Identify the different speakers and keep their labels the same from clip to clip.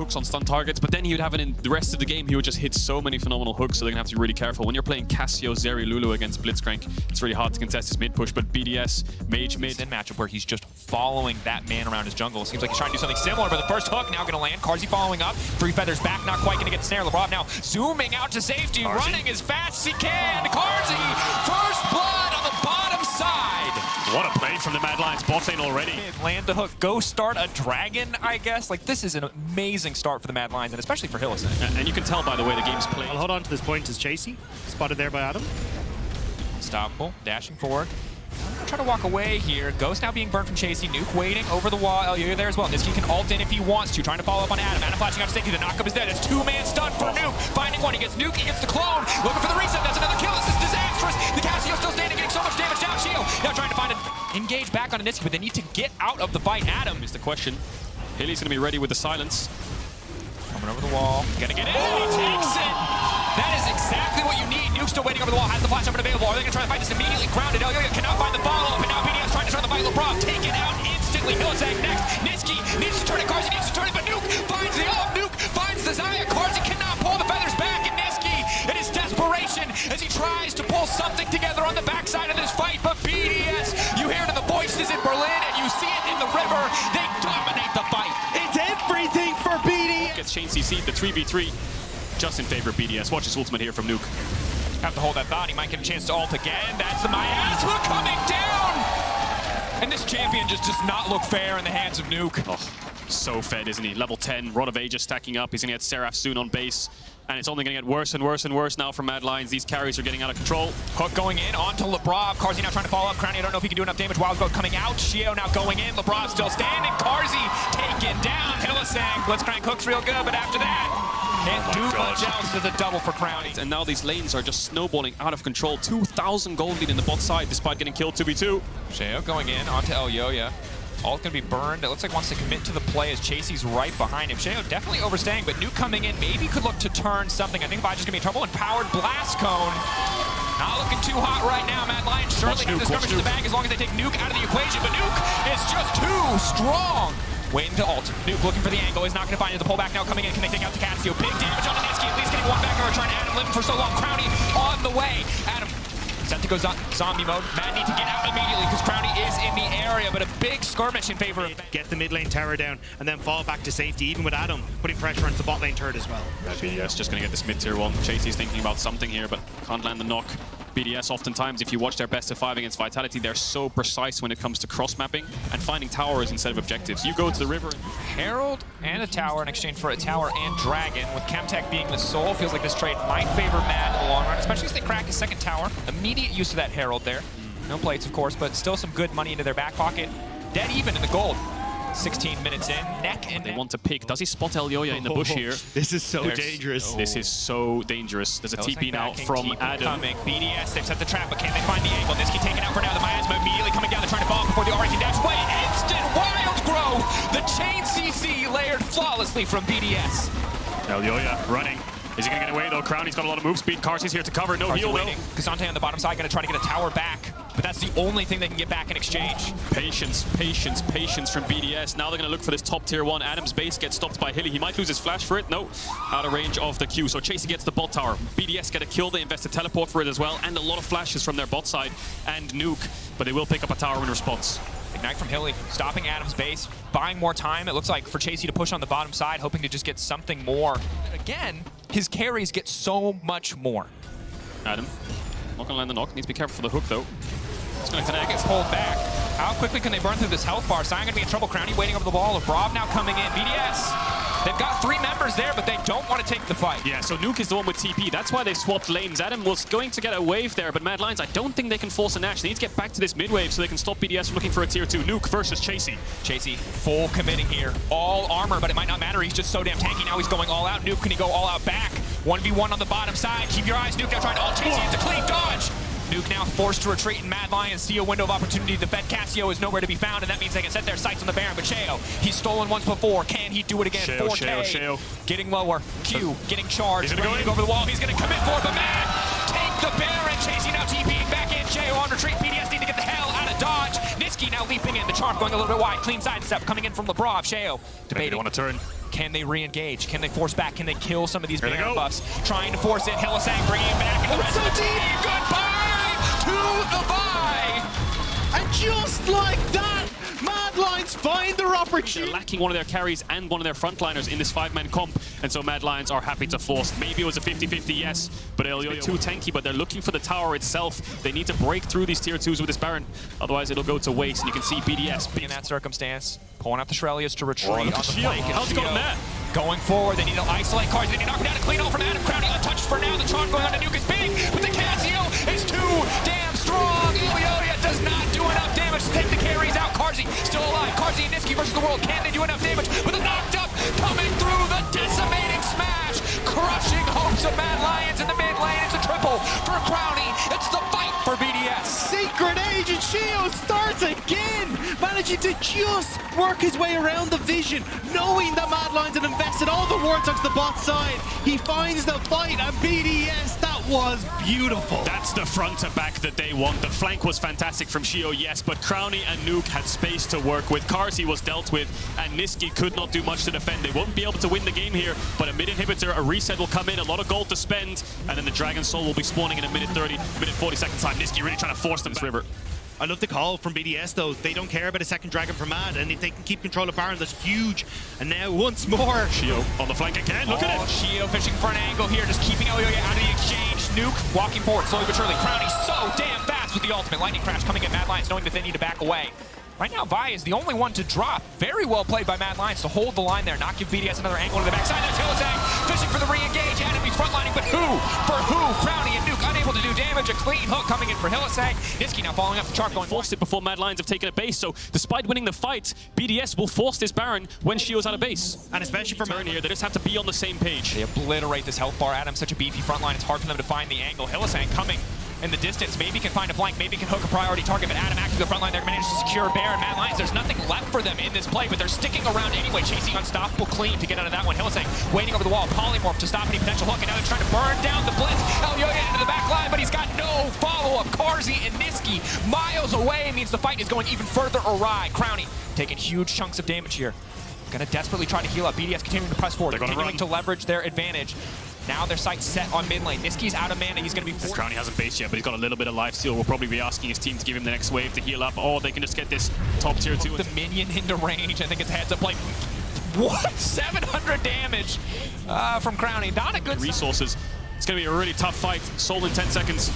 Speaker 1: hooks on stun targets, but then he would have it in the rest of the game. He would just hit so many phenomenal hooks, so they're gonna have to be really careful. When you're playing Cassio, Zeri, Lulu against Blitzcrank, it's really hard to contest his mid push, but BDS, Mage mid.
Speaker 2: In matchup where he's just following that man around his jungle. Seems like he's trying to do something similar, but the first hook now gonna land. Carzy following up, 3 feathers back, not quite gonna get the snare. LeBron now zooming out to safety, running as fast as he can. Carzy, first blood on the bottom side.
Speaker 1: What a play from the Mad Lions bot lane already.
Speaker 2: Land the hook, go start a dragon, I guess. Like, this is an amazing start for the Mad Lions, and especially for Hylissang.
Speaker 1: And you can tell by the way the game's played.
Speaker 3: I'll hold on to this point as Chasey, spotted there by Adam.
Speaker 2: Stoppable, dashing forward. Try to walk away here. Ghost now being burned from Chasey. Nuke waiting over the wall. Oh, you're there as well. Niski can ult in if he wants to. Trying to follow up on Adam. Adam flashing out to safety. The knockup is there. There's 2-man stun for Nuke. Finding one. He gets Nuke. He gets the clone. Looking for the reset. That's another kill. This is disastrous. The Cassio still standing, getting so much damage down. Shield now trying to find an engage back on Niski, but they need to get out of the fight. Adam
Speaker 1: Is the question. Hilly's going to be ready with the silence.
Speaker 2: coming over the wall. Gonna get it. Oh, he takes it. That is exactly what you need. Nuke still waiting over the wall. Has the flash up and available. Are they going to try to fight this immediately? Grounded. Elyoya cannot find the follow-up. And now BDS trying to turn the fight. LeBron taken out instantly. Hylissang next. Niski needs to turn it. Carzy needs to turn it. But Nuke finds the ult. Nuke finds the Xayah. Carzy cannot pull the feathers back. And Niski, in his desperation, as he tries to pull something together on the backside of this fight. But BDS, you hear it in the voices in Berlin, and you see it in the river. They dominate the fight.
Speaker 3: It's everything for BDS.
Speaker 1: Gets Shane CC'd, the 3v3 just in favor of BDS. Watch his ultimate here from Nuke.
Speaker 2: Have to hold that thought. He might get a chance to ult again. That's the miasma coming down. And this champion just does not look fair in the hands of Nuke.
Speaker 1: Oh, so fed, isn't he? Level 10, Rod of Ages stacking up. He's going to get Seraph soon on base. And it's only going to get worse and worse and worse now for Mad Lions. These carries are getting out of control.
Speaker 2: Hook going in onto Lebrov. Carzy now trying to follow up. Crownie, I don't know if he can do enough damage. Wild Goat coming out. Shio now going in. Lebrov still standing. Carzy taken down. Hylissang. Blitzcrank hooks real good, but after that, can't do much else. There's a double for Crownie.
Speaker 1: And now these lanes are just snowballing out of control. 2,000 gold lead in the bot side despite getting killed 2v2.
Speaker 2: Shio going in onto Elyoya. Ult gonna be burned. It looks like wants to commit to the play as Chasey's right behind him. Sheo definitely overstaying, but Nuke coming in maybe could look to turn something. I think Vija's gonna be in trouble. And powered blast cone. Not looking too hot right now. Mad Lions certainly have the skirmish in the bag as long as they take Nuke out of the equation, but Nuke is just too strong. Waiting to ult. Nuke looking for the angle. Is not going to find it. The pullback now coming in. Can they take out the Cassio? Big damage on the Niski. At least getting one back in return. Adam living for so long. Crownie on the way. Adam set to go zombie mode. Mad need to get out immediately because Crownie is in the area, but a big skirmish in favor of...
Speaker 3: Get the mid lane tower down and then fall back to safety, even with Adam putting pressure onto the bot lane turret as well.
Speaker 1: BDS just going to get this mid tier 1. Chasey's thinking about something here, but can't land the knock. BDS oftentimes, if you watch their best of 5 against Vitality, they're so precise when it comes to cross-mapping and finding towers instead of objectives. You go to the river.
Speaker 2: Herald and a tower in exchange for a tower and dragon, with Chemtech being the soul. Feels like this trade might favor Mad in the long run, especially as they crack his second tower. Immediate use of that Herald there. No plates, of course, but still some good money into their back pocket. Dead even in the gold. 16 minutes in, neck and
Speaker 1: They want to pick. Does he spot Elyoya in the bush here?
Speaker 3: This is so dangerous.
Speaker 1: This is so dangerous. There's a TP now from Adam.
Speaker 2: Coming. BDS, they've set the trap, but can they find the angle? Niski taken out for now. The miasma immediately coming down. They're trying to follow before the Ori can dash away. Instant wild grow. The chain CC layered flawlessly from BDS.
Speaker 1: Elyoya running. Is he going to get away though? Crownie's got a lot of move speed. Carsey's here to cover. No heal though.
Speaker 2: K'Sante on the bottom side going to try to get a tower back, but that's the only thing they can get back in exchange.
Speaker 1: Patience, patience, patience from BDS. Now they're going to look for this top tier 1. Adam's base gets stopped by Hilly. He might lose his flash for it. No, out of range of the Q. So Chasey gets the bot tower. BDS get a kill. They invest a teleport for it as well, and a lot of flashes from their bot side and Nuke, but they will pick up a tower in response.
Speaker 2: Ignite from Hilly, stopping Adam's base, buying more time. It looks like for Chasey to push on the bottom side, hoping to just get something more. Again, his carries get so much more.
Speaker 1: Adam, not gonna land the knock. Needs to be careful for the hook though. It's gonna connect.
Speaker 2: Gets pulled back. How quickly can they burn through this health bar? Sion gonna be in trouble. Crownie waiting over the wall. Lebrov now coming in. BDS, they've got 3 members there, but they don't want to take the fight.
Speaker 1: Yeah, so Nuke is the one with TP. That's why they swapped lanes. Adam was going to get a wave there, but Mad Lions, I don't think they can force a Nash. They need to get back to this mid wave so they can stop BDS from looking for a tier 2. Nuke versus Chasey.
Speaker 2: Chasey full committing here. All armor, but it might not matter. He's just so damn tanky. Now he's going all out. Nuke, can he go all out back? 1v1 on the bottom side. Keep your eyes. Nuke now trying to ult Chasey into clean dodge. Nuke now forced to retreat, and Mad Lions see a window of opportunity. The Fed Cassio is nowhere to be found, and that means they can set their sights on the Baron. But Sheo, he's stolen once before. Can he do it again?
Speaker 1: Sheo,
Speaker 2: 4K,
Speaker 1: Sheo.
Speaker 2: Getting lower. Q getting charged.
Speaker 1: He's gonna
Speaker 2: go
Speaker 1: go
Speaker 2: over the wall. He's going to commit for it, but Mad take the Baron. Chasing now TPing back in. Sheo on retreat. BDS need to get the hell out of dodge. Niski now leaping in. The charm going a little bit wide. Clean sidestep coming in from Lebrov. Sheo debating.
Speaker 1: They want to turn.
Speaker 2: Can they re-engage? Can they force back? Can they kill some of these
Speaker 1: Here
Speaker 2: Baron buffs? Trying to force it. Hylissang bringing it back. And the rest of the team. Goodbye to the bye.
Speaker 3: And just like that, Mad Lions find their opportunity.
Speaker 1: They're lacking one of their carries and one of their frontliners in this 5-man comp, and so Mad Lions are happy to force. Maybe it was a 50-50, yes, but it'll be too tanky, but they're looking for the tower itself. They need to break through these tier 2s with this Baron, otherwise it'll go to waste, and you can see BDS.
Speaker 2: In that circumstance, pulling out the Shrelias to retreat on the
Speaker 1: Shio.
Speaker 2: flank. And
Speaker 1: How's it going there?
Speaker 2: Going forward, they need to isolate cards. They need to knock down a clean ult from Adam. Crowny untouched for now. The charge going on to Nuke is big, but the Casio is too damn strong. Iliolia does not do enough damage to take the carries out. Karzi still alive. Karzi and Niski versus the world. Can they do enough damage? With a knocked up coming through the decimating smash, crushing hopes of Mad Lions in the mid lane. It's a triple for Crowny. It's the fight for BDS.
Speaker 3: Secret Agent Shio starts again, managing to just work his way around the vision, knowing that Mad Lions had invested all the wards onto the bot side. He finds the fight, and BDS, that was beautiful.
Speaker 1: That's the front to back that they want. The flank was fantastic from Shio, yes, but Crowny and Nuke had space to work with. Karzi was dealt with, and Niski could not do much to defend. They won't be able to win the game here, but a mid inhibitor, a reset will come in, a lot of gold to spend, and then the Dragon Soul will be spawning in a minute 40 second time. Niski really trying to force them this river.
Speaker 3: I love the call from BDS though. They don't care about a second Dragon for Mad, and if they can keep control of Baron, that's huge. And now once more,
Speaker 1: Shio on the flank again, look at it!
Speaker 2: Shio fishing for an angle here, just keeping Iliolia out of the exchange. Nuke walking forward slowly but surely. Crowny so damn fast with the ultimate. Lightning Crash coming at Mad Lions, knowing that they need to back away. Right now, Vi is the only one to drop. Very well played by Mad Lions to hold the line there, not give BDS another angle to the backside. That's Hylissang fishing for the re-engage. Adam, he's frontlining, but who? For who? Crowny and Nuke unable to do damage. A clean hook coming in for Hylissang. Niski now following up the chart, going
Speaker 1: Forced it before Mad Lions have taken a base, so despite winning the fight, BDS will force this Baron when Shio's out of base.
Speaker 3: and especially for
Speaker 1: Turn here, they just have to be on the same page.
Speaker 2: They obliterate this health bar. Adam, such a beefy front line, it's hard for them to find the angle. Hylissang coming in the distance, maybe can find a flank, maybe can hook a priority target, but Adam acting the front line, they're managed to secure Baron. Mad Lions, there's nothing left for them in this play, but they're sticking around anyway, chasing unstoppable clean to get out of that one. Hylissang waiting over the wall, polymorph to stop any potential hook, and now they're trying to burn down the blitz. Elioya into the back line, but he's got no follow-up. Karzi and Niski miles away, means the fight is going even further awry. Crowny taking huge chunks of damage here. Gonna desperately try to heal up. BDS continuing to press forward, continuing to leverage their advantage. Now their sights set on mid lane. Niski's out of mana. He's going to be forced.
Speaker 1: Crowny hasn't based yet, but he's got a little bit of life steal. We'll probably be asking his team to give him the next wave to heal up, or they can just get this top tier 2.
Speaker 2: The minion into range. I think it's heads up play. What? 700 damage from Crowny. Not a good
Speaker 1: resources. It's going to be a really tough fight. Soul in 10 seconds.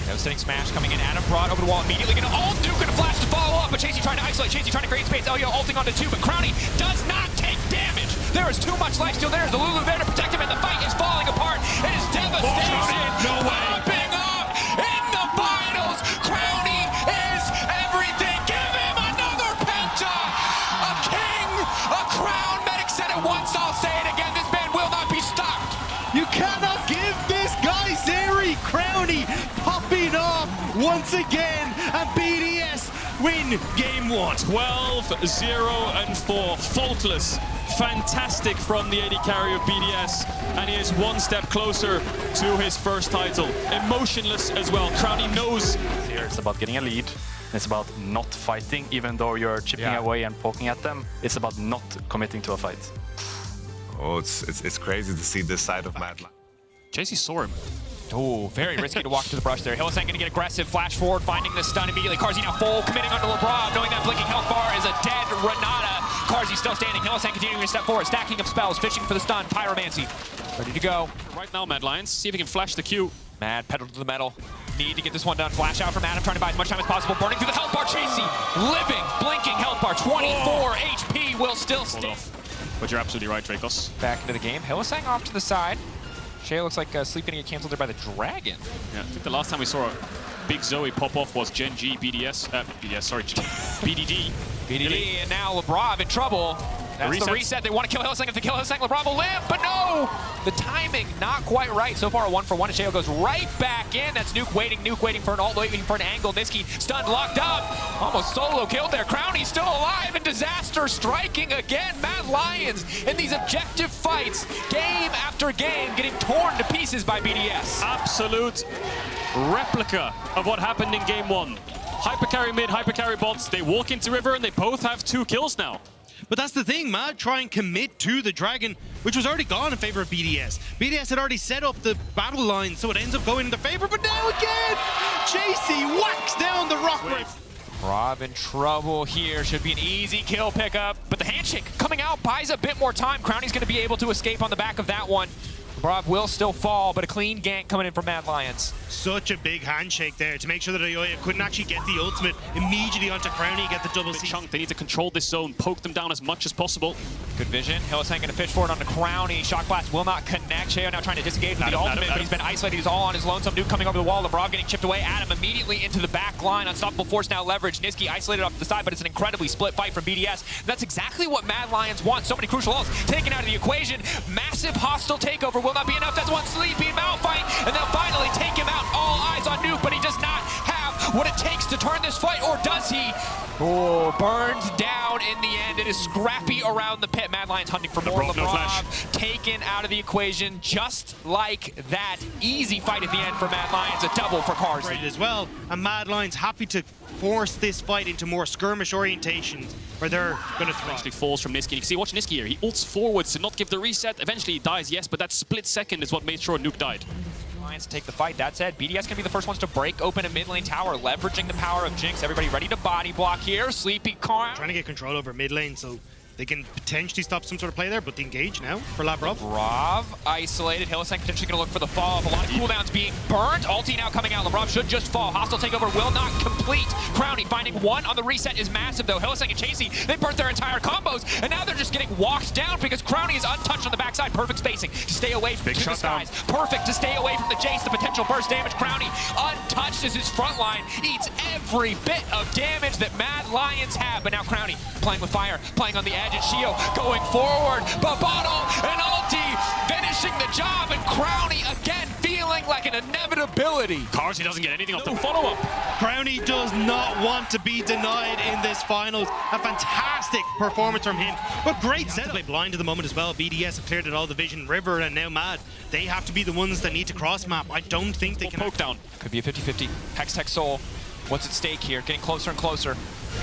Speaker 2: Devastating smash coming in. Adam brought over the wall immediately. Going to ult. Nuke going to flash to follow up, but Chasey trying to isolate. Chasey trying to create space. Elio ulting onto 2, but Crowny does not take damage. There is too much life steal. There's the Lulu there to protect him, and the fight is falling apart. It is devastation.
Speaker 1: No way.
Speaker 2: Popping up in the finals. Crowny is everything. Give him another penta. A king, a crown. Medic said it once. I'll say it again. This man will not be stopped.
Speaker 3: You cannot give this guy Zeri. Crowny popping off once again, and BDS win game 1.
Speaker 1: 12-0-4. Faultless. Fantastic from the AD carry of BDS, and he is one step closer to his first title. Emotionless as well. Crowny knows.
Speaker 4: Here it's about getting a lead. It's about not fighting, even though you're chipping away and poking at them. It's about not committing to a fight.
Speaker 5: Oh, it's crazy to see this side of Mad Lions.
Speaker 1: JC saw him.
Speaker 2: Oh, very risky to walk to the brush there. Hylissang going to get aggressive, flash forward, finding the stun immediately. Karzi now full, committing onto LeBron, knowing that blinking health bar is a dead Renata. Karzi still standing. Hylissang continuing to step forward, stacking up spells, fishing for the stun. Pyromancy, ready to go.
Speaker 1: Right now, Mad Lions, see if he can flash the Q.
Speaker 2: Mad, pedal to the metal. Need to get this one done. Flash out from Adam, trying to buy as much time as possible. Burning through the health bar. Chasey, living, blinking health bar. 24 HP will still stand.
Speaker 1: But you're absolutely right, Dracos.
Speaker 2: Back into the game. Hylissang off to the side. Shay looks like sleep getting canceled there by the Dragon.
Speaker 1: Yeah, I think the last time we saw a big Zoe pop off was Gen G, BDD.
Speaker 2: BDD, and now Labrov in trouble. That's the reset. They want to kill Hylissang. If they kill Hylissang, Labrov will live, but no! The timing, not quite right. So far, a 1-for-1, and Sheo goes right back in. That's Nuke waiting for an ult, waiting for an angle. Niski stunned, locked up. Almost solo killed there. Crowny still alive, and Disaster striking again. Mad Lions in these objective fights, game after game, getting torn to pieces by BDS.
Speaker 1: Absolute replica of what happened in game 1. Hypercarry mid, hypercarry bots. They walk into river, and they both have 2 kills now.
Speaker 3: But that's the thing, Mad try and commit to the Dragon, which was already gone in favor of BDS. BDS had already set up the battle line, so it ends up going in their favor, but now again, Chasey whacks down the rock wave.
Speaker 2: Rob in trouble here. Should be an easy kill pickup, but the handshake coming out buys a bit more time. Crowny's going to be able to escape on the back of that one. Rob will still fall, but a clean gank coming in from Mad Lions.
Speaker 3: Such a big handshake there to make sure that Ayoya couldn't actually get the ultimate immediately onto Crowny, get the double C.
Speaker 1: Chunk, they need to control this zone, poke them down as much as possible.
Speaker 2: Good vision. Hylissang going to fish for it onto Crowny. Shock Blast will not connect. Sheo now trying to disengage with the ultimate, but he's been isolated. He's all on his lonesome. Nuke coming over the wall. LeBron getting chipped away. Adam immediately into the back line. Unstoppable Force now leveraged. Niski isolated off to the side, but it's an incredibly split fight from BDS. That's exactly what Mad Lions want. So many crucial ults taken out of the equation. Massive hostile takeover will not be enough. That's one sleepy Mount fight, and they'll finally take him out. All eyes on Nuke, but he does not have what it takes to turn this fight, or does he? Oh, burned down in the end. It is scrappy around the pit. Mad Lions hunting for more. LeBron taken out of the equation just like that. Easy fight at the end for Mad Lions. A double for Carzy.
Speaker 3: As well, and Mad Lions happy to force this fight into more skirmish orientations where they're going to throw.
Speaker 1: Actually falls from Niski. You can see, watch Niski here. He ults forwards to not give the reset. Eventually he dies, yes, but that split second is what made sure Nuke died.
Speaker 2: Lions take the fight. That said, BDS can be the first ones to break open a mid lane tower, leveraging the power of Jinx. Everybody ready to body block here. Sleepy Car.
Speaker 3: Trying to get control over mid lane, so they can potentially stop some sort of play there, but the engage now for Labrov.
Speaker 2: Labrov isolated. Hylissang potentially going to look for the follow-up. A lot of cooldowns being burnt. Ulti now coming out. Labrov should just fall. Hostile takeover will not complete. Crowny finding one on the reset is massive, though. Hylissang and Chasey, they burnt their entire combos, and now they're just getting walked down because Crowny is untouched on the backside. Perfect spacing to stay away from the skies. Perfect to stay away from the Jace. The potential burst damage. Crowny untouched as his front line eats every bit of damage that Mad Lions have. But now Crowny playing with fire, playing on the edge. And Shio going forward, Bottle and ulti finishing the job, and Crowny again feeling like an inevitability.
Speaker 1: Carzy doesn't get anything off the follow-up.
Speaker 3: Crowny does not want to be denied in this finals. A fantastic performance from him, but great setup. Play blind at the moment as well. BDS have cleared it all, the Vision, River, and now Mad. They have to be the ones that need to cross map. I don't think they can
Speaker 1: poke down.
Speaker 2: Could be a 50-50. Hextech Soul. What's at stake here? Getting closer and closer.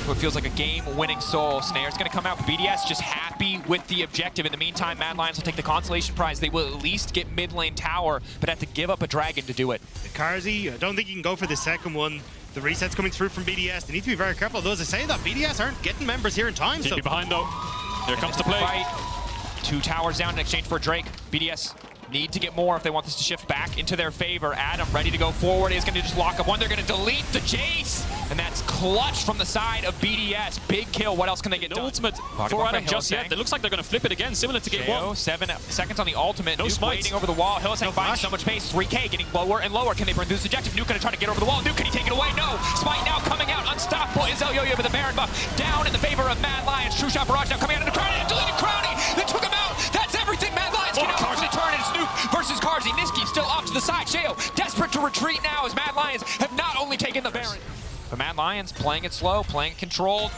Speaker 2: What feels like a game-winning Soul. Snare's going to come out, but BDS just happy with the objective. In the meantime, Mad Lions will take the consolation prize. They will at least get mid lane tower, but have to give up a dragon to do it.
Speaker 3: Carzy, I don't think you can go for the second one. The reset's coming through from BDS. They need to be very careful. Though, as I say that, BDS aren't getting members here in time.
Speaker 1: So behind though. Here comes the play.
Speaker 2: Fight. 2 towers down in exchange for a Drake. BDS need to get more if they want this to shift back into their favor. Adam ready to go forward. Is going to just lock up one. They're going to delete the Jace. And that's clutch from the side of BDS. Big kill. What else can they get done?
Speaker 1: Ultimate for Adam just yet. It looks like they're going to flip it again, similar to game 1.
Speaker 2: 7 seconds on the ultimate.
Speaker 1: No
Speaker 2: Nuke waiting over the wall. Hylissang finds so much space. 3K getting lower and lower. Can they burn through this objective? Nuke going to try to get over the wall. Nuke, can he take it away? No. Smite now coming out. Unstoppable is Elyoya with the Baron buff. Down in the favor of Mad Lions. True Shot Barrage now coming out into Crowny. Deleted Crowny. They took him out. That's everything Mad Lions can do for the turn. It's Nuke versus Carzy. Niski still off to the side. Sheo desperate to retreat now as Mad Lions have not only taken the Baron, but Mad Lions playing it slow, playing it controlled.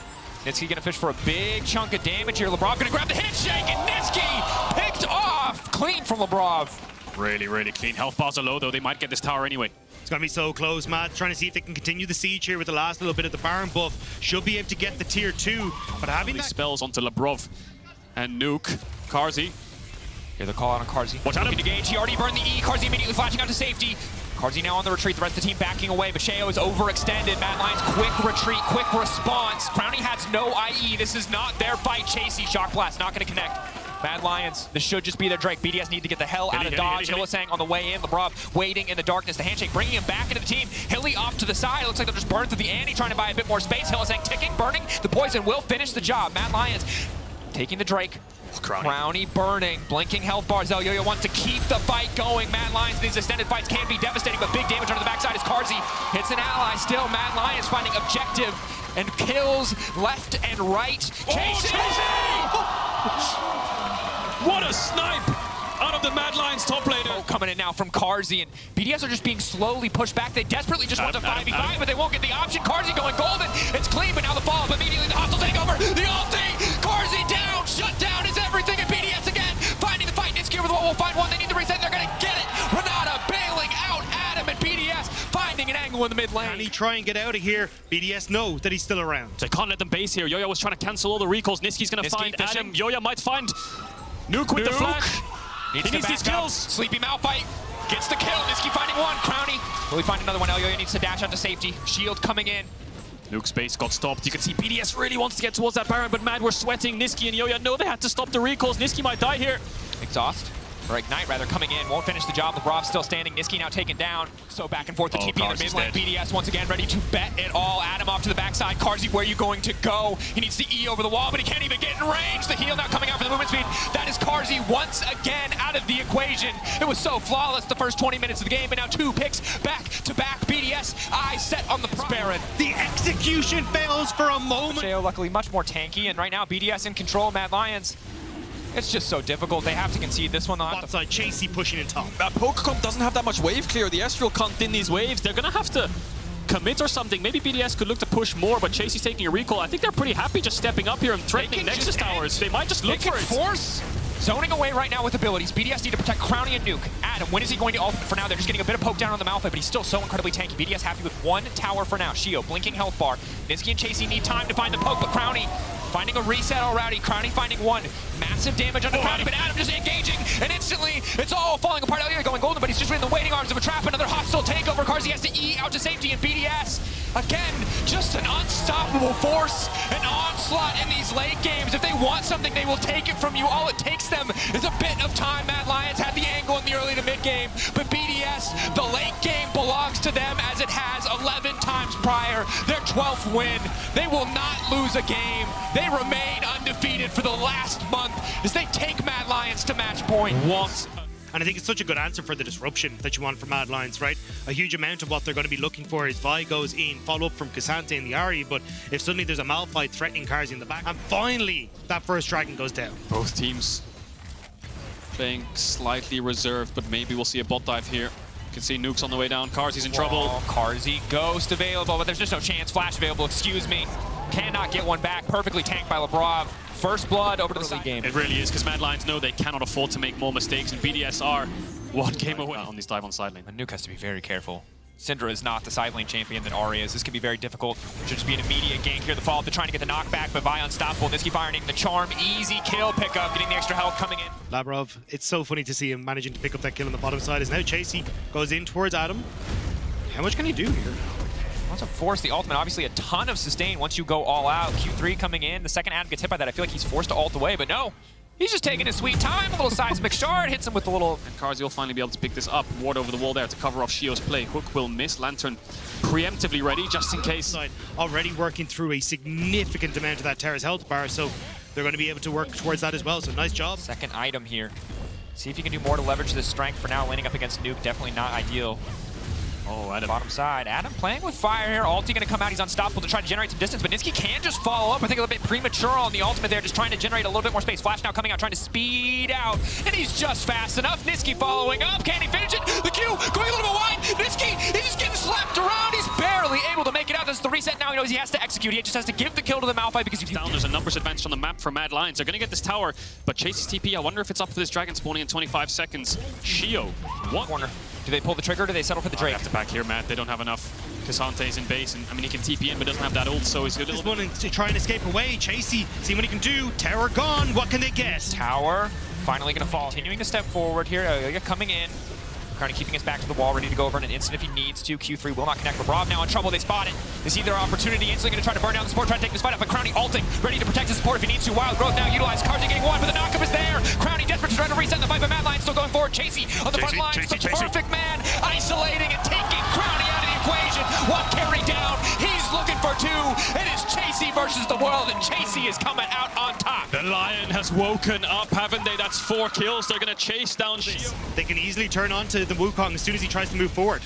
Speaker 2: Niski gonna fish for a big chunk of damage here. Labrov gonna grab the handshake, and Niski picked off. Clean from Labrov.
Speaker 1: Really, really clean. Health bars are low though. They might get this tower anyway.
Speaker 3: It's going to be so close. Mad trying to see if they can continue the siege here with the last little bit of the Baron buff. Should be able to get the tier 2, but having that
Speaker 1: spells onto Labrov and Nuke. Carzy.
Speaker 2: Here the call out on Carzy.
Speaker 1: Watch out.
Speaker 2: Looking to gauge. He already burned the E. Carzy immediately flashing out to safety. Carzy now on the retreat. The rest of the team backing away, but Sheo is overextended. Mad Lions quick retreat, quick response. Crowny has no IE. This is not their fight. Chasey, Shock Blast, not going to connect. Mad Lions, this should just be their Drake. BDS need to get the hell out of dodge. Hylissang on the way in. Labrov waiting in the darkness. The handshake bringing him back into the team. Hilly off to the side. It looks like they'll just burn through the Annie, trying to buy a bit more space. Hylissang ticking, burning. The poison will finish the job. Mad Lions taking the Drake. Crowny burning, blinking health bars. Elyoya wants to keep the fight going. Mad Lions, these extended fights can be devastating, but big damage on the backside as Carzy hits an ally. Still, Mad Lions finding objective and kills left and right. Chasey!
Speaker 1: What a snipe out of the Mad Lions top laner.
Speaker 2: Oh, coming in now from Carzy, and BDS are just being slowly pushed back. They desperately just want to 5v5, but they won't get the option. Carzy going golden. It's clean, but now the follow-up immediately. The hostile take over. The ulti! Carzy down! Shut down is everything, and BDS again finding the fight. Niski over the wall will find one. They need the reset. They're going to get it. Renata bailing out Adam, and BDS finding an angle. angle in the mid lane.
Speaker 3: Can he try and get out of here? BDS know that he's still around.
Speaker 1: They can't let them base here. Yoya was trying to cancel all the recalls. Niski's going to find
Speaker 2: fishing.
Speaker 1: Adam. Yoya might find Nuke with the flash. He needs these kills.
Speaker 2: Sleepy Malphite gets the kill. Niski finding one. Crowny. Will he find another one? Yoya needs to dash out to safety. Shield coming in.
Speaker 1: Nuke's base got stopped. You can see BDS really wants to get towards that Baron, but Mad were sweating. Niski and Yoya know they had to stop the recalls. Niski might die here.
Speaker 2: Exhaust. Or Ignite, rather, coming in. Won't finish the job. LeBron still standing. Niski now taken down. So back and forth. The TP in the mid lane. BDS once again ready to bet it all. Adam off to the backside. Carzy, where are you going to go? He needs to E over the wall, but he can't even get in range. The heal now coming out for the movement speed. That is Carzy once again out of the equation. It was so flawless the first 20 minutes of the game, but now 2 picks back to back. BDS, eyes set on the Baron.
Speaker 3: The execution fails for a moment.
Speaker 2: Sheo luckily much more tanky, and right now BDS in control. Mad Lions. It's just so difficult. They have to concede this one.
Speaker 3: Bot side, Chasey pushing in top.
Speaker 1: Pokecomp doesn't have that much wave clear. The Ezreal can't in these waves. They're going to have to commit or something. Maybe BDS could look to push more, but Chasey's taking a recall. I think they're pretty happy just stepping up here and threatening Nexus towers. They might just look for it.
Speaker 2: Force. Zoning away right now with abilities. BDS need to protect Crowny and Nuke. Adam, when is he going to ultimate? For now, they're just getting a bit of poke down on the Malphite, but he's still so incredibly tanky. BDS happy with 1 tower for now. Shio, blinking health bar. Niski and Chasey need time to find the poke, but Crowny finding a reset already. Crowny finding 1. Massive damage under Crowny, but Adam just engaging, and instantly it's all falling apart. Elliot going golden, but he's just in the waiting arms of a trap. Another hostile takeover. Carzy has to E out to safety, and BDS, again, just an unstoppable force, an onslaught in these late games. If they want something, they will take it from you. All it takes them is a bit of time. Mad Lions had the angle in the early to mid game, but BDS, the late game belongs to them as it has 11 times prior. Their 12th win. They will not lose a game. They remain undefeated for the last month as they take Mad Lions to match point.
Speaker 1: What?
Speaker 3: And I think it's such a good answer for the disruption that you want from Mad Lions, right? A huge amount of what they're going to be looking for is Vi goes in, follow up from Cassante and the Ahri, but if suddenly there's a Malphite threatening Carzy in the back, and finally that first dragon goes down.
Speaker 1: Both teams playing slightly reserved, but maybe we'll see a bot dive here. You can see Nuke's on the way down. Carsey's in trouble.
Speaker 2: Carzy, Ghost available, but there's just no chance. Flash available, excuse me. Cannot get one back. Perfectly tanked by LeBron. First blood over to the league game.
Speaker 1: It really is, because Mad Lions know they cannot afford to make more mistakes, and BDS are 1 game away on this dive on side lane.
Speaker 2: And Nuke has to be very careful. Syndra is not the side lane champion that Ahri is. This could be very difficult. Should just be an immediate gank here. The follow-up, they're trying to get the knockback, but Vi unstoppable. Niski firing the charm. Easy kill pickup, getting the extra health coming in.
Speaker 3: Labrov, it's so funny to see him managing to pick up that kill on the bottom side. As now Chasey goes in towards Adam. How much can he do here?
Speaker 2: Wants to force the ultimate. Obviously a ton of sustain once you go all out. Q3 coming in. The second Adam gets hit by that. I feel like he's forced to ult away, but no. He's just taking his sweet time. A little seismic shard hits him with the little...
Speaker 1: And Carzy will finally be able to pick this up. Ward over the wall there to cover off Shio's play. Hook will miss. Lantern preemptively ready, just in case.
Speaker 3: Already working through a significant amount of that Terra's health bar, so they're going to be able to work towards that as well. So nice job.
Speaker 2: Second item here. See if you can do more to leverage this strength. For now, laning up against Nuke, definitely not ideal.
Speaker 1: Oh, Adam.
Speaker 2: Bottom side. Adam playing with fire here. Ulti going to come out. He's unstoppable to try to generate some distance, but Niski can just follow up. I think a little bit premature on the ultimate there, just trying to generate a little bit more space. Flash now coming out, trying to speed out, and he's just fast enough. Niski following up. Can he finish it? The Q going a little bit wide. Niski, he's just getting slapped around. He's barely able to make it out. This is the reset now. He knows he has to execute. He just has to give the kill to the Malphite because he's
Speaker 1: down. There's a numbers advantage on the map for Mad Lions. They're going to get this tower, but Chasey's TP, I wonder if it's up for this dragon spawning in 25 seconds. Shio, what?
Speaker 2: Corner. Do they pull the trigger or do they settle for the Drake?
Speaker 1: They have to back here, Matt. They don't have enough. Cassante's in base, and I mean, he can TP in, but doesn't have that ult, so he's a little
Speaker 3: bit... to try and escape away. Chasey, see what he can do. Tower gone. What can they get?
Speaker 2: Tower finally going to fall. Continuing to step forward here. Coming in. Kind of keeping his back to the wall, ready to go over in an instant if he needs to. Q3 will not connect. Labrov now in trouble. They spot it. They see their opportunity. Instantly going to try to burn down the support, try to take this fight up. But Crowny ulting, ready to protect his support if he needs to. Wild growth now utilized. Carzy getting 1, but the knockup is there. Crowny desperate to try to reset the fight, but Mad Lions still going forward. Chasey on the front lines. The perfect man isolating and taking Crowny out of the equation. 1 carry down. He's looking for 2. It is Chasey versus the world, and Chasey is coming out on top.
Speaker 1: The Lion has woken up, haven't they? That's 4 kills. They're going to chase down Shio.
Speaker 3: They can easily turn on to the Wukong as soon as he tries to move forward.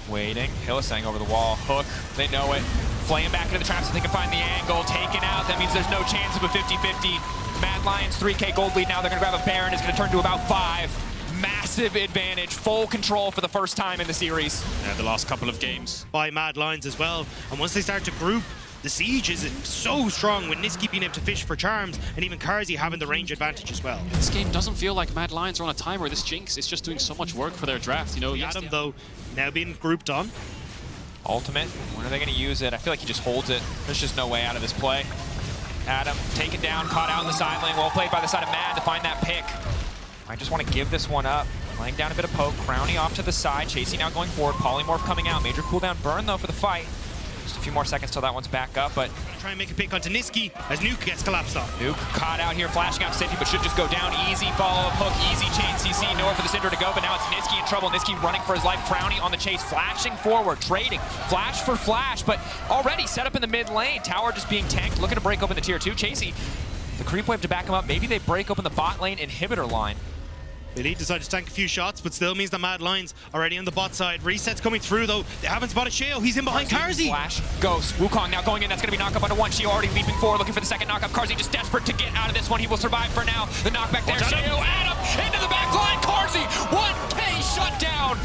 Speaker 2: Waiting. Hylissang over the wall. Hook. They know it. Flame back into the trap so they can find the angle. Taken out. That means there's no chance of a 50-50. Mad Lions 3K gold lead now. They're going to grab a Baron. It's going to turn to about 5. Massive advantage. Full control for the first time in the series.
Speaker 1: Yeah, the last couple of games.
Speaker 3: By Mad Lions as well. And once they start to group, the siege is so strong with Niski being able to fish for charms and even Carzy having the range advantage as well.
Speaker 1: This game doesn't feel like Mad Lions are on a timer. This Jinx is just doing so much work for their draft. You know,
Speaker 3: Adam, though, now being grouped on.
Speaker 2: Ultimate, when are they going to use it? I feel like he just holds it. There's just no way out of this play. Adam, taken down, caught out in the side lane. Well played by the side of Mad to find that pick. I just want to give this one up. Laying down a bit of poke. Crowny off to the side. Chasey now going forward. Polymorph coming out. Major cooldown burn, though, for the fight. Just a few more seconds till that one's back up, but...
Speaker 3: Try and make a pick onto Niski as Nuke gets collapsed on.
Speaker 2: Nuke caught out here, flashing out to safety, but should just go down. Easy follow-up hook, easy chain CC. Nowhere for the Cinder to go, but now it's Niski in trouble. Niski running for his life. Crowny on the chase, flashing forward, trading. Flash for flash, but already set up in the mid lane. Tower just being tanked, looking to break open the tier 2. Chasey, the creep wave to back him up. Maybe they break open the bot lane inhibitor line.
Speaker 3: Elite decided to tank a few shots, but still means the Mad Lions already on the bot side. Resets coming through, though. They haven't spotted Sheo. He's in behind Karzi.
Speaker 2: Flash, Ghost, Wukong now going in. That's going to be knocked up onto one. Sheo already leaping forward, looking for the second knockup. Karzi just desperate to get out of this one. He will survive for now. The knockback there. Sheo, Adam, into the back line. Karzi, 1K shut down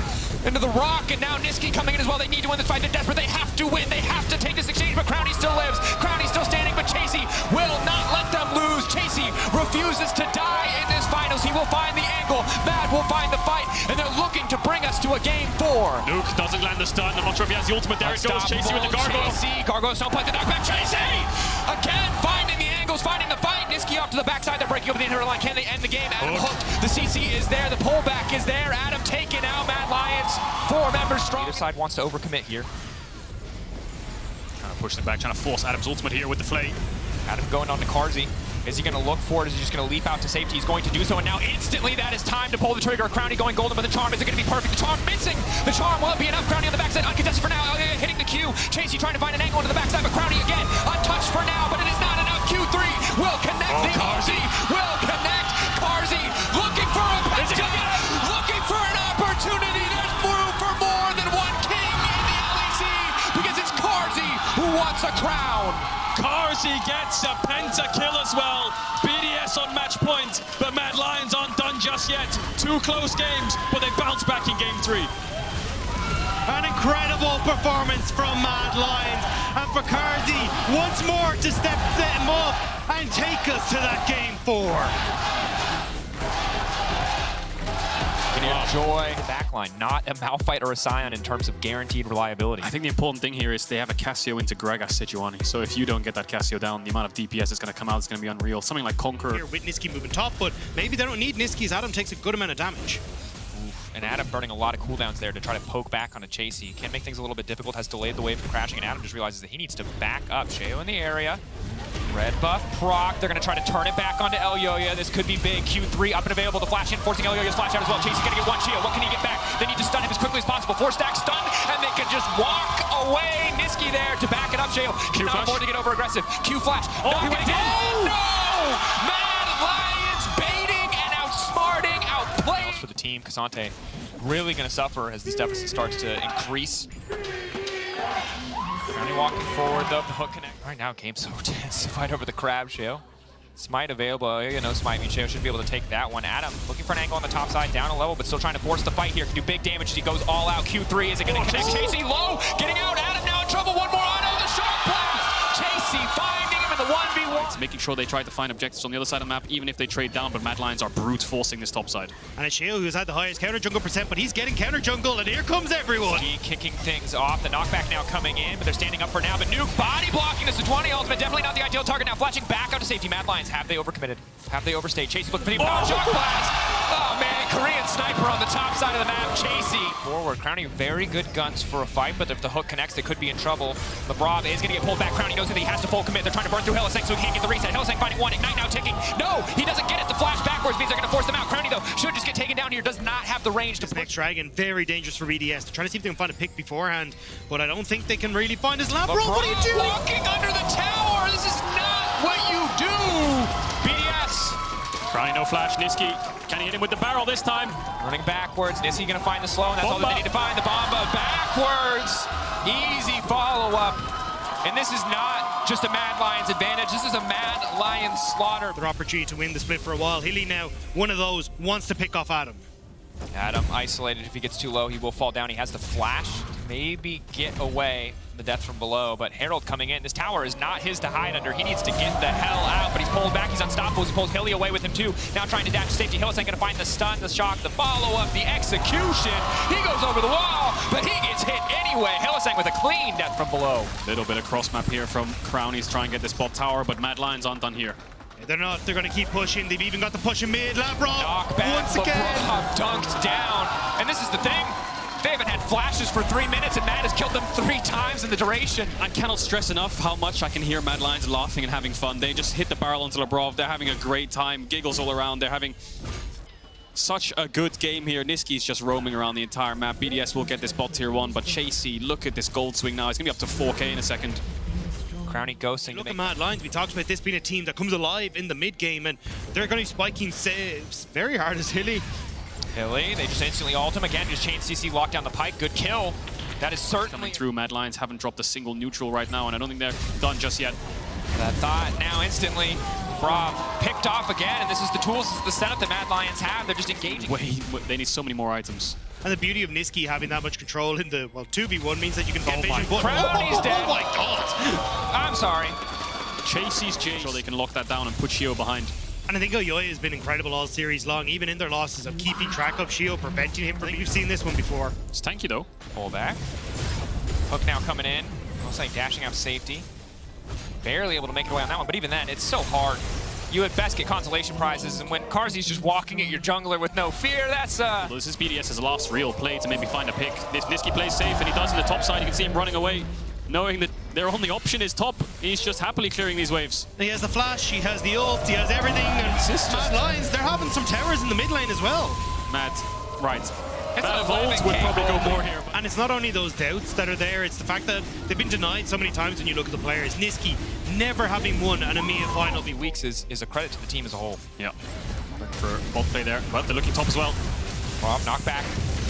Speaker 2: into the rock, and now Niski coming in as well. They need to win this fight. They're desperate. They have to win. They have to take this exchange, but Crowny still lives. Crowny's still standing, but Chasey will not let them lose. Chasey refuses to die in this finals. He will find the angle. Mad will find the fight, and they're looking to bring us to a game 4.
Speaker 1: Nuke doesn't land the stun. I'm not sure if he has the ultimate. There it goes. Chasey with the gargoyle.
Speaker 2: Chasey, gargoyles don't play the knockback. Chasey! Again, finding the angles, finding the fight. Niski off to the backside. They're breaking over the inner line. Can they end the game? Adam hooked. The CC is there. The pullback is there. Adam taken out. Mad Lions, 4 members strong. Either side wants to overcommit here.
Speaker 1: Trying to push them back, trying to force Adam's ultimate here with the flay.
Speaker 2: Adam going on to Karzi. Is he going to look for it? Is he just going to leap out to safety? He's going to do so, and now instantly that is time to pull the trigger. Crowny going golden, but the charm isn't going to be perfect. The charm missing. The charm will it be enough? Crowny on the backside, uncontested for now. Hitting the Q. Chasey trying to find an angle into the backside, but Crowny again untouched for now, but it is not enough. Q3 will connect. The Karzi will connect. Karzi looking for a penalty, looking for an opportunity. There's room for more than one king in the LEC because it's Karzi who wants a crown.
Speaker 1: Karzi gets a pentakill as well. BDS on match point, but Mad Lions aren't done just yet. 2 close games, but they bounce back in game 3.
Speaker 3: An incredible performance from Mad Lions, and for Karzi once more to step them up and take us to that game 4.
Speaker 2: Enjoy the backline, not a Malphite or a Scion in terms of guaranteed reliability.
Speaker 1: I think the important thing here is they have a Cassio into Gragas Sejuani. So if you don't get that Cassio down, the amount of DPS that's going to come out is going to be unreal. Something like Conqueror.
Speaker 3: Here with Niski moving top, but maybe they don't need Niski as Adam takes a good amount of damage.
Speaker 2: And Adam burning a lot of cooldowns there to try to poke back on a Chasey. Can make things a little bit difficult, has delayed the wave from crashing, and Adam just realizes that he needs to back up. Sheo in the area. Red buff proc. They're going to try to turn it back onto Elyoya. This could be big. Q3 up and available. The flash in, forcing Elyoya's flash out as well. Chasey's going to get one shield. What can he get back? They need to stun him as quickly as possible. 4 stacks stunned, and they can just walk away. Niski there to back it up. Sheo cannot afford to get over aggressive. Q flash.
Speaker 1: Oh, he went in.
Speaker 2: No! Mad Lions baiting and outsmarting, outplaying. For the team, Cassante really going to suffer as this deficit starts to increase. Crowny walking forward though, the hook connect. Right now, game so tense to fight over the crab, Sheo. Smite available, no smite means Sheo should be able to take that one. Adam looking for an angle on the top side, down a level, but still trying to force the fight here. Can do big damage as he goes all out. Q3, is it going to connect? Chasey low, getting out. Adam now in trouble. One more auto, the shark blast. Chasey finding him in the 1v1.
Speaker 1: It's making sure they try to find objectives on the other side of the map, even if they trade down, but Mad Lions are brute forcing this top side.
Speaker 3: And it's Sheo who's had the highest counter jungle percent, but he's getting counter jungle, and here comes everyone.
Speaker 2: Kicking things off. The knockback now coming in, but they're standing up for now. But Nuke body blocking the Sejuani ultimate. Definitely not the ideal target. Now flashing back out to safety. Mad Lions, have they overcommitted? Have they overstayed? Chasey looking for the power shock blast. Oh man, Korean sniper on the top side of the map. Chasey forward. Crowny very good guns for a fight, but if the hook connects, they could be in trouble. LeBron is going to get pulled back. Crowny knows that he has to full commit. They're trying to burn through Helisank so he can't get the reset. Helisank finding one. Ignite now ticking. No, he doesn't get it. The flash backwards means they're going to force them out. Crowny though should just get taken down here. Does not have the range to
Speaker 3: this next dragon, very dangerous for BDS. They're trying to see if they can find a pick beforehand, but I don't think they can really find his lab. What are you doing?
Speaker 2: Walking under the tower. This is not what you do. BDS.
Speaker 1: Crowny no flash. Niski, can he hit him with the barrel this time?
Speaker 2: Running backwards. Niski going to find the slow, and that's all that they need to find. The Bomba backwards. Easy follow-up. And this is not just a Mad Lions advantage. This is a Mad Lions slaughter.
Speaker 3: Their opportunity to win the split for a while. Hilly now, one of those, wants to pick off Adam.
Speaker 2: Adam isolated. If he gets too low, he will fall down. He has the flash. maybe get away the death from below, but Herald coming in. This tower is not his to hide under. He needs to get the hell out, but he's pulled back. He's unstoppable. He pulls Hilly away with him too. Now trying to dash to safety. Hillis ain't gonna find the stun, the shock, the follow-up, the execution. He goes over the wall, but he gets hit anyway. Hillisang with a clean death from below.
Speaker 1: Little bit of cross map here from Crownies trying to get this bot tower, but Mad Lions aren't done here.
Speaker 3: They're not. They're going to keep pushing. They've even got the push in mid. Labrov
Speaker 2: Knockback,
Speaker 3: once again.
Speaker 2: LeBron dunked down. And this is the thing. They haven't had flashes for 3 minutes, and Mad has killed them 3 times in the duration.
Speaker 1: I cannot stress enough how much I can hear Mad Lions laughing and having fun. They just hit the barrel onto Labrov. They're having a great time. Giggles all around. They're having such a good game here. Niski's just roaming around the entire map. BDS will get this bot tier 1, but Chasey, look at this gold swing now. It's going to be up to 4K in a second.
Speaker 2: Crownie ghosting.
Speaker 3: Look at Mad Lions. We talked about this being a team that comes alive in the mid game, and they're going to be spiking saves very hard as Hilly.
Speaker 2: Hilly, they just instantly ult him again. Just chain CC lock down the pike. Good kill. That is certainly
Speaker 1: Coming through. Mad Lions haven't dropped a single neutral right now, and I don't think they're done just yet.
Speaker 2: that thought. Now instantly, Brav picked off again, and this is the tools, this is the setup that Mad Lions have. They're just engaging.
Speaker 1: They need so many more items.
Speaker 3: And the beauty of Niski having that much control in the, well, 2v1 means that you can get vision.
Speaker 2: Crownie's dead.
Speaker 3: Oh my god!
Speaker 2: I'm sorry.
Speaker 1: Chasey's Jace, so they can lock that down and put Shio behind.
Speaker 3: And I think Oyoya has been incredible all series long, even in their losses, of keeping track of Shio, preventing him from... You've seen this one before.
Speaker 1: It's tanky though.
Speaker 2: Pull back. Hook now coming in. Looks like dashing out safety. Barely able to make it away on that one, but even then, it's so hard. You at best get consolation prizes, and when Karzi's just walking at your jungler with no fear, that's
Speaker 1: Well, this is BDS's last real play to maybe find a pick. This Niski plays safe, and he does in the top side. You can see him running away, knowing that their only option is top. He's just happily clearing these waves.
Speaker 3: He has the flash, he has the ult, he has everything, and Mad Lions, they're having some towers in the mid lane as well.
Speaker 1: Mad, right.
Speaker 2: It's
Speaker 1: That
Speaker 2: a
Speaker 1: Evolved would probably go more here.
Speaker 3: And it's not only those doubts that are there, it's the fact that they've been denied so many times when you look at the players. Niski never having won an EMEA final.
Speaker 2: weeks is a credit to the team as a whole.
Speaker 1: Yeah. For bot play there, but they're looking top as well.
Speaker 2: Brav, knockback.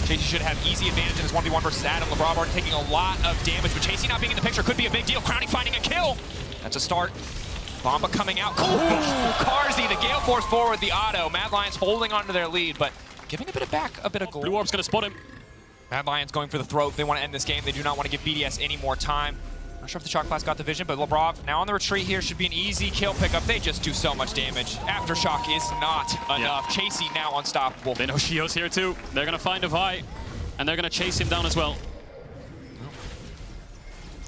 Speaker 2: Chasey should have easy advantage in this 1v1 versus Adam. LeBron already taking a lot of damage, but Chasey not being in the picture could be a big deal. Crownie finding a kill. That's a start. Bomba coming out. Ooh, Karzi, the Gale Force forward, the auto. Mad Lions holding onto their lead, but giving a bit of back, a bit of gold.
Speaker 1: Blue Orb's gonna spot him.
Speaker 2: Mad Lions going for the throat. They want to end this game. They do not want to give BDS any more time. Not sure if the Shock Blast got the vision, but Labrov now on the retreat here should be an easy kill pickup. They just do so much damage. Aftershock is not enough. Chasey now unstoppable.
Speaker 1: They know Shio's here too. They're gonna find a Vi, and they're gonna chase him down as well.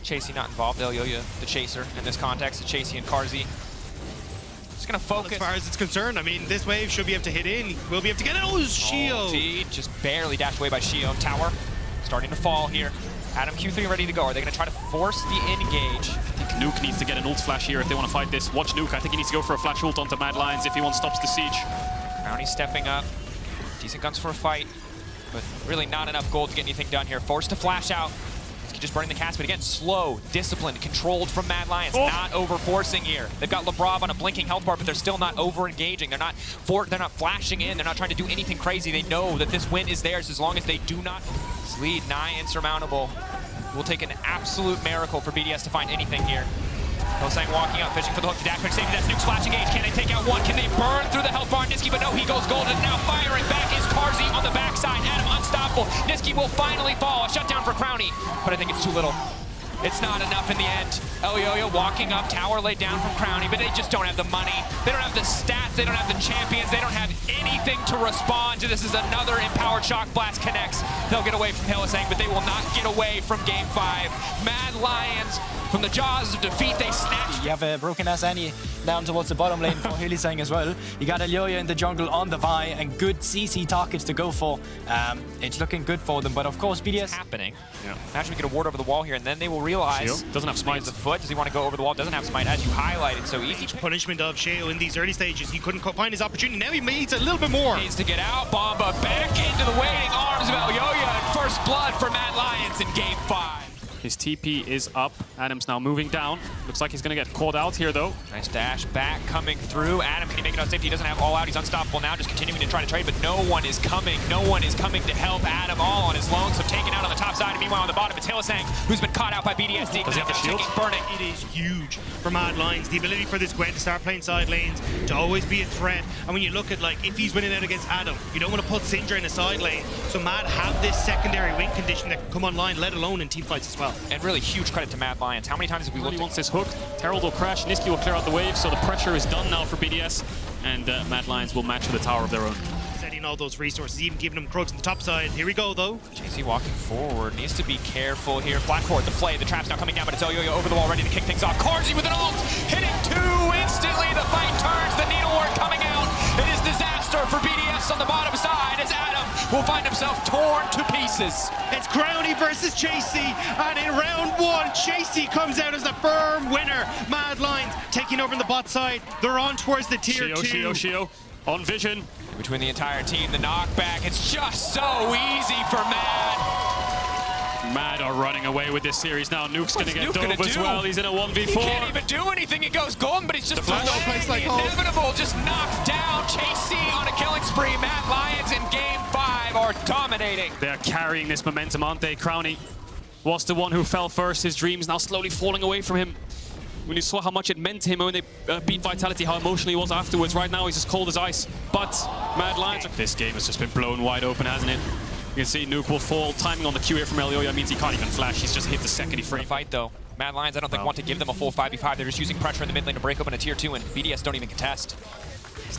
Speaker 2: Chasey not involved. Elyoya, the chaser in this context. It's Chasey and Karzi. Just gonna focus.
Speaker 3: As far as it's concerned, I mean, this wave should be able to hit in. We'll be able to get it. Oh, Shio!
Speaker 2: Ulti just barely dashed away by Shio. Tower starting to fall here. Adam Q3 ready to go. Are they gonna try to force the engage?
Speaker 1: I think Nuke needs to get an ult flash here if they want to fight this. Watch Nuke. I think he needs to go for a flash ult onto Mad Lions if he wants to stop the siege.
Speaker 2: Crownie stepping up. Decent guns for a fight, but really not enough gold to get anything done here. Forced to flash out. Just burning the cast, but again, slow, disciplined, controlled from Mad Lions. Not over-forcing here. They've got Labrov on a blinking health bar, but they're still not over-engaging. They're not flashing in. They're not trying to do anything crazy. They know that this win is theirs as long as they do not. This lead nigh insurmountable. It will take an absolute miracle for BDS to find anything here. Hosang walking up, fishing for the hook to dash back safety. That's Nuke's flashing age. Can they take out one? Can they burn through the health bar? Niski, but no, he goes golden. Now firing back is Karzi on the backside. Adam unstoppable. Niski will finally fall. A shutdown for Crownie, but I think it's too little. It's not enough in the end. Elyoya walking up, tower laid down from Crownie, but they just don't have the money. They don't have the stats. They don't have the champions. They don't have anything to respond to. This is another empowered Shock Blast connects. They'll get away from Hylissang, but they will not get away from Game 5. Mad Lions, from the jaws of defeat, they snatch.
Speaker 6: You have Broken Ass Annie down towards the bottom lane for Hylissang as well. You got Elyoya in the jungle on the Vi, and good CC targets to go for. It's looking good for them, but of course BDS...
Speaker 2: It's happening.
Speaker 1: Yeah.
Speaker 2: Imagine we get a ward over the wall here, and then they will realize...
Speaker 1: Shio doesn't have smite.
Speaker 2: The foot. Does he want to go over the wall? Doesn't have smite, as you highlighted. So easy.
Speaker 3: Punishment of Shio in these early stages. He couldn't find his opportunity. Now he needs a little bit more.
Speaker 2: Needs to get out. Bomba back into the waiting arms of Elyoya, and first blood for Mad Lions in Game 5.
Speaker 1: His TP is up. Adam's now moving down. Looks like he's going to get caught out here, though.
Speaker 2: Nice dash back coming through. Adam, can he make it out safety? He doesn't have all out. He's unstoppable now, just continuing to try to trade, but no one is coming. No one is coming to help Adam, all on his own. So taken out on the top side, and meanwhile on the bottom, it's Hylissang, who's been caught out by BDS.
Speaker 1: Does he have the shield?
Speaker 2: Burning.
Speaker 3: It is huge for Mad Lions. The ability for this Gwen to start playing side lanes, to always be a threat. And when you look at, like, if he's winning out against Adam, you don't want to put Syndra in a side lane. So Mad have this secondary win condition that can come online, let alone in team fights as well.
Speaker 2: And really huge credit to Mad Lions. How many times have we looked
Speaker 1: He wants this hook. Terrell will crash. Niski will clear out the wave, so the pressure is done now for BDS. And Mad Lions will match with a tower of their own.
Speaker 3: Setting all those resources, even giving them Krugs on the top side. Here we go, though.
Speaker 2: JC walking forward, needs to be careful here. Flat forward, the play, the trap's now coming down, but it's Yo-Yo over the wall, ready to kick things off. Carzzy with an ult, hitting two instantly. The fight turns, the needlework coming out. It is disaster for BDS on the bottom side as Adam will find himself torn to pieces.
Speaker 3: It's Crowny versus Chasey, and in round one, Chasey comes out as the firm winner. Mad Lions taking over on the bot side. They're on towards the tier 2.
Speaker 1: Shio on vision.
Speaker 2: Between the entire team, the knockback, it's just so easy for Mad.
Speaker 1: Mad are running away with this series now. Nuke's going to get
Speaker 2: Nuke
Speaker 1: dove
Speaker 2: gonna
Speaker 1: as
Speaker 2: do?
Speaker 1: well. He's in a 1v4.
Speaker 2: He can't even do anything. He goes golden, but he's just
Speaker 1: flash.
Speaker 2: delaying
Speaker 3: Like
Speaker 2: the inevitable. Just knocked down. Chasey on a killing spree. Mad Lions in game 5 are dominating.
Speaker 1: They're carrying this momentum, aren't they? Crowny was the one who fell first. His dreams now slowly falling away from him. When you saw how much it meant to him when they beat Vitality, how emotional he was afterwards. Right now, he's as cold as ice. But Mad Lions, this game has just been blown wide open, hasn't it? You can see Nuke will fall. Timing on the Q here from Elioya means he can't even flash. He's just hit the second he framed.
Speaker 2: Fight though. Mad Lions, I don't think want to give them a full 5v5. They're just using pressure in the mid lane to break open a tier 2, and BDS don't even contest.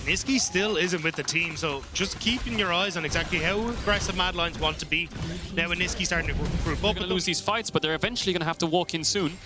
Speaker 3: Niski still isn't with the team, so just keeping your eyes on exactly how aggressive Mad Lions want to be. Now when Niski's starting to group up,
Speaker 1: They're going to lose these fights, but they're eventually going to have to walk in soon.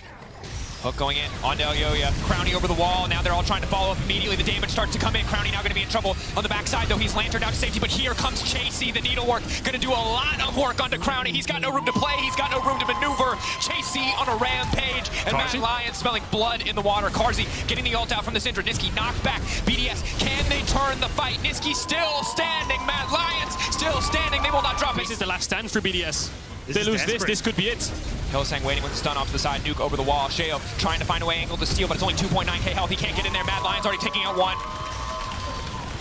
Speaker 2: Hook going in on Elioya. Crowny over the wall. Now they're all trying to follow up immediately. The damage starts to come in. Crowny now going to be in trouble on the backside, though. He's lanterned out to safety, but here comes Chasey. The needlework going to do a lot of work onto Crowny. He's got no room to play. He's got no room to maneuver. Chasey on a rampage. And Mad Lions smelling blood in the water. Carzzy getting the ult out from the Syndra. Niski knocked back. BDS, can they turn the fight? Niski still standing. Mad Lions still standing. They will not drop it.
Speaker 1: This is the last stand for BDS.
Speaker 3: This
Speaker 1: They
Speaker 3: is
Speaker 1: lose
Speaker 3: desperate.
Speaker 1: this could be it.
Speaker 2: Hylissang waiting with the stun off to the side. Nuke over the wall. Sheo trying to find a way angle to steal, but it's only 2.9k health. He can't get in there. Mad Lions already taking out one.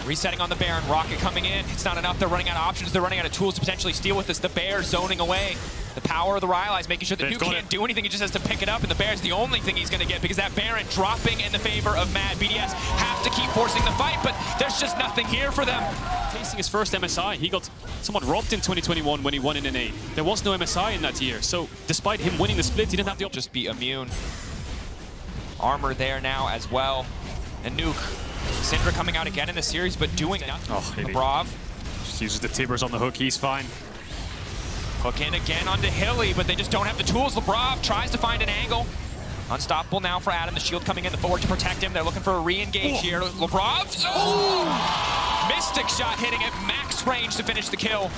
Speaker 2: Resetting on the Baron. Rocket coming in. It's not enough. They're running out of options. They're running out of tools to potentially steal with this. The Bear zoning away. The power of the Rylai's making sure that Nuke can't do anything. He just has to pick it up, and the Bear's the only thing he's going to get because that Baron dropping in the favor of Mad. BDS have to keep forcing the fight, but there's just nothing here for them.
Speaker 1: Tasting his first MSI, he got somewhat robbed in 2021 when he won in NA. There was no MSI in that year, so despite him winning the split, he didn't have the option.
Speaker 2: Just be immune. Armor there now as well. And Nuke. Syndra coming out again in the series, but doing nothing.
Speaker 1: Hilly.
Speaker 2: Brav.
Speaker 1: Just uses the Tibbers on the hook, he's fine.
Speaker 2: Hook in again onto Hilly, but they just don't have the tools. Lebrav tries to find an angle. Unstoppable now for Adam. The shield coming in the forward to protect him. They're looking for a re-engage here. Lebrav. Oh! Mystic shot hitting at max range to finish the kill.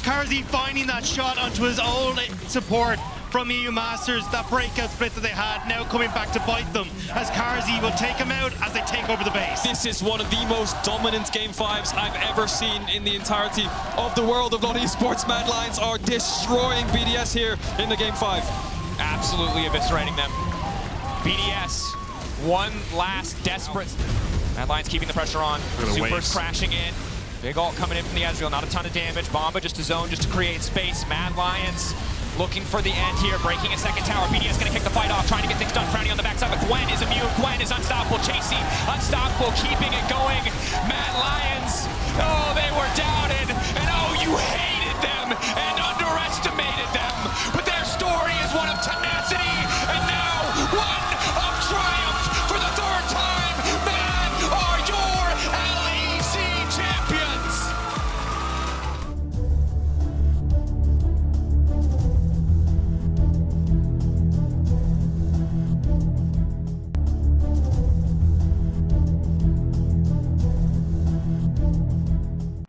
Speaker 3: Carzzy finding that shot onto his own support from EU Masters. That breakout split that they had now coming back to bite them as Carzzy will take him out as they take over the base.
Speaker 7: This is one of the most dominant Game 5s I've ever seen in the entirety of the world of LOL Esports. Mad Lions are destroying BDS here in the Game 5.
Speaker 2: Absolutely eviscerating them. BDS, one last desperate. Mad Lions keeping the pressure on. Supers crashing in. Big ult coming in from the Ezreal, not a ton of damage. Bomba just to zone, just to create space. Mad Lions looking for the end here, breaking a second tower. BDS gonna kick the fight off, trying to get things done. Crowny on the backside, but Gwen is immune. Gwen is unstoppable. Chasey, unstoppable, keeping it going. Mad Lions, oh, they were doubted. And oh, you hate